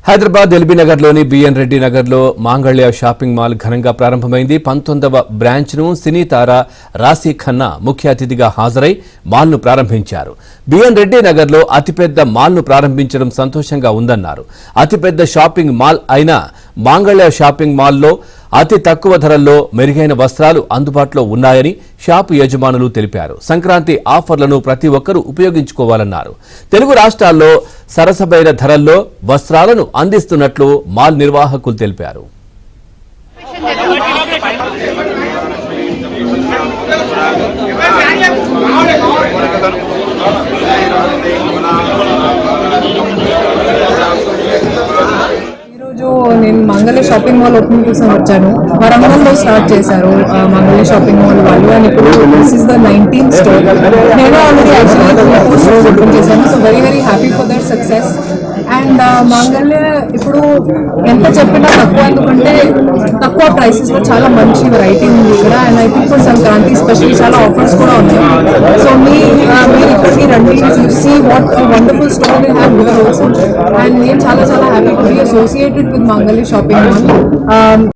Hyderabad LB నగర్లోని B N Reddy నగర్లో మాంగళ్య షాపింగ్ మాల్ ఘనంగా ప్రారంభమైంది. 19వ బ్రాంచ్ను సినీ తార రాశీ ఖన్నా ముఖ్య అతిథిగా హాజరై మాల్ను ప్రారంభించారు. బిఎన్ రెడ్డి నగర్లో అతిపెద్ద మాల్ను ప్రారంభించడం సంతోషంగా ఉందన్నారు. అతిపెద్ద షాపింగ్ మాల్ అయిన మాంగళ్య షాపింగ్ మాల్లో అతి తక్కువ ధరల్లో మెరుగైన వస్త్రాలు అందుబాటులో ఉన్నాయని షాపు యజమానులు తెలిపారు. సంక్రాంతి ఆఫర్లను ప్రతి ఒక్కరూ ఉపయోగించుకోవాలన్నారు. తెలుగు రాష్ట్రాల్లో సరసమైన ధరల్లో వస్త్రాలను అందిస్తున్నట్లు మాల్ నిర్వాహకులు తెలిపారు. నేను మంగళ షాపింగ్ మాల్ ఓపెనింగ్ కోసం వచ్చాను. వరంగల్లో స్టార్ట్ చేశారు మంగళ షాపింగ్ మాల్ వాళ్ళు. అండ్ ఇప్పుడు this is the 19th store. నేను ఆల్రెడీ యాక్చువల్లీ 3 స్టోర్స్ ఓపెన్ చేశాను. So very happy for their success. And మంగళ ఇప్పుడు ఎంత చెప్పినా తక్కువ, ఎందుకంటే తక్కువ ప్రైసెస్లో చాలా మంచి వెరైటీ ఉంది ఇక్కడ. And I think for Sankranti specially చాలా ఆఫర్స్ కూడా ఉన్నాయి. సో మీరు ఇక్కడికి రండి, you see what wonderful store we have here also. And నేను చాలా happy to be associated with Mangali Shopping Mall.